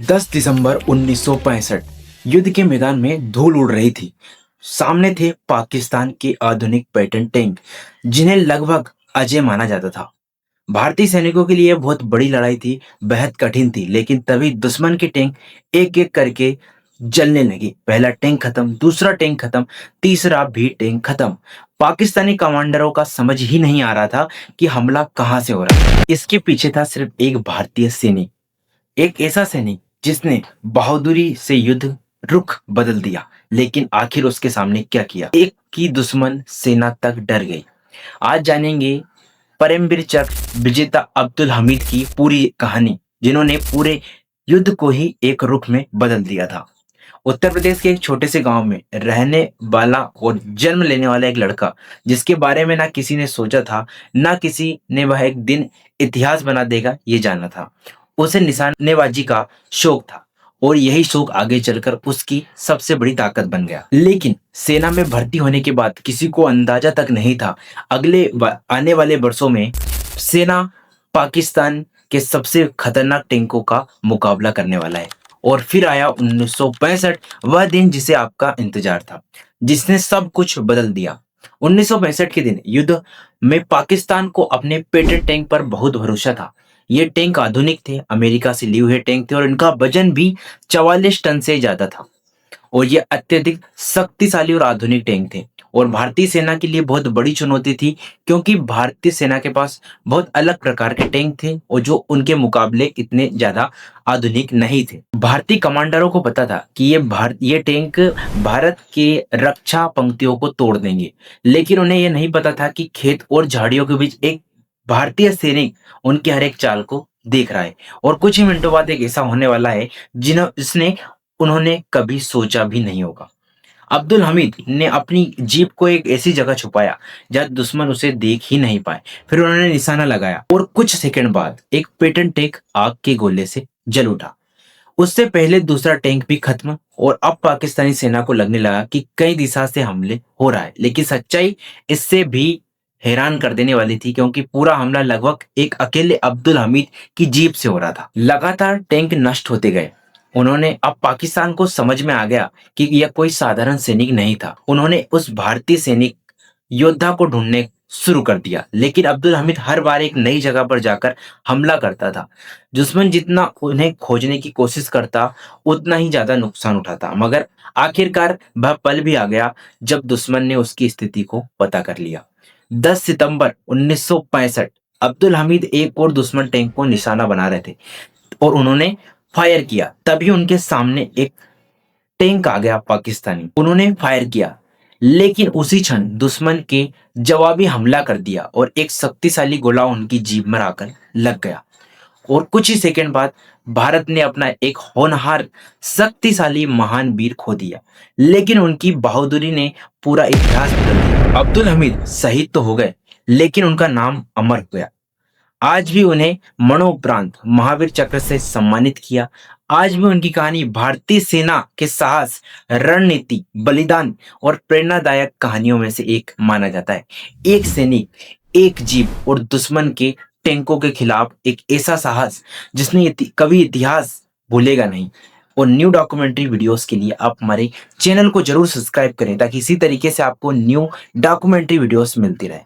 10 दिसंबर 1965 युद्ध के मैदान में धूल उड़ रही थी। सामने थे पाकिस्तान के आधुनिक पैटर्न टैंक, जिन्हें लगभग अजय माना जाता था। भारतीय सैनिकों के लिए बहुत बड़ी लड़ाई थी, बेहद कठिन थी, लेकिन तभी दुश्मन के टैंक एक-एक करके जलने लगे। पहला टैंक खत्म, दूसरा टैंक खत्म, तीसरा भी टैंक खत्म। पाकिस्तानी कमांडरों का समझ ही नहीं आ रहा था कि हमला कहां से हो रहा है। इसके पीछे था सिर्फ एक भारतीय सैनिक, एक ऐसा सैनिक जिसने बहादुरी से युद्ध रुख बदल दिया। लेकिन आखिर उसके सामने क्या किया, एक की दुश्मन सेना तक डर गई। आज जानेंगे परमवीर चक्र विजेता अब्दुल हमीद की पूरी कहानी, जिन्होंने पूरे युद्ध को ही एक रुख में बदल दिया था। उत्तर प्रदेश के एक छोटे से गांव में रहने वाला और जन्म लेने वाला एक लड़का, जिसके बारे में ना किसी ने सोचा था, ना किसी ने वह एक दिन इतिहास बना देगा ये जाना था। उसे निशानेबाजी का शौक था और यही शौक आगे चलकर उसकी सबसे बड़ी ताकत बन गया। लेकिन सेना में भर्ती होने के बाद किसी को अंदाजा तक नहीं था आने वाले वर्षों में सेना पाकिस्तान के सबसे खतरनाक टैंकों का मुकाबला करने वाला है। और फिर आया 1965, वह दिन जिसे आपका इंतजार था, जिसने सब कुछ बदल दिया। 1965 के दिन युद्ध में पाकिस्तान को अपने पेटेंट टैंक पर बहुत भरोसा था। ये टैंक आधुनिक थे, अमेरिका से लिए हुए टैंक थे और इनका वजन भी 44 टन से ज्यादा था। और ये अत्यधिक शक्तिशाली और आधुनिक टैंक थे और भारतीय सेना के लिए बहुत बड़ी चुनौती थी, क्योंकि भारतीय सेना के पास बहुत अलग प्रकार के टैंक थे और जो उनके मुकाबले इतने ज्यादा आधुनिक नहीं थे। भारतीय कमांडरों को पता था कि ये टैंक भारत के रक्षा पंक्तियों को तोड़ देंगे, लेकिन उन्हें यह नहीं पता था कि खेत और झाड़ियों के बीच एक भारतीय सैनिक उनकी हर एक चाल को देख रहा है और कुछ ही मिनटों बाद एक ऐसा होने वाला है जिसने उन्होंने कभी सोचा भी नहीं होगा। अब्दुल हमीद ने अपनी जीप को एक ऐसी जगह छुपाया जहां दुश्मन उसे देख ही नहीं पाए। फिर उन्होंने निशाना लगाया और कुछ सेकंड बाद एक पेटेंट टैंक आग के गोले से जल उठा। उससे पहले दूसरा टैंक भी खत्म और अब पाकिस्तानी सेना को लगने लगा कि कई दिशा से हमले हो रहा है। लेकिन सच्चाई इससे भी हैरान कर देने वाली थी, क्योंकि पूरा हमला लगभग एक अकेले अब्दुल हमीद की जीप से हो रहा था। लगातार टैंक नष्ट होते गए। उन्होंने अब पाकिस्तान को समझ में आ गया कि यह कोई साधारण सैनिक नहीं था। उन्होंने उस भारतीय सैनिक योद्धा को ढूंढने शुरू कर दिया, लेकिन अब्दुल हमीद हर बार एक नई जगह पर जाकर हमला करता था। दुश्मन जितना उन्हें खोजने की कोशिश करता, उतना ही ज्यादा नुकसान उठाता। मगर आखिरकार वह पल भी आ गया जब दुश्मन ने उसकी स्थिति को पता कर लिया। 10 सितंबर 1965 अब्दुल हमीद एक और दुश्मन टैंक को निशाना बना रहे थे और उन्होंने फायर किया। तभी उनके सामने एक टैंक आ गया पाकिस्तानी। उन्होंने फायर किया, लेकिन उसी क्षण दुश्मन के जवाबी हमला कर दिया और एक शक्तिशाली गोला उनकी जीभ में आकर लग गया। और कुछ ही सेकंड बाद भारत ने अपना एक होनहार शक्तिशाली महान वीर खो दिया, लेकिन उनकी बहादुरी ने पूरा इतिहास बदल दिया। अब्दुल हमीद शहीद तो हो गए, लेकिन उनका नाम अमर हो गया। आज भी उन्हें मरणोपरांत महावीर चक्र से सम्मानित किया। आज भी उनकी कहानी भारतीय सेना के साहस, रणनीति, बलिदान और प्रेरणादायक कहानियों में से एक माना जाता है। एक सैनिक, एक जीव और दुश्मन के टैंकों के खिलाफ एक ऐसा साहस जिसने कभी इतिहास भूलेगा नहीं। और न्यू डॉक्यूमेंट्री वीडियोस के लिए आप हमारे चैनल को जरूर सब्सक्राइब करें, ताकि इसी तरीके से आपको न्यू डॉक्यूमेंट्री वीडियोस मिलती रहे।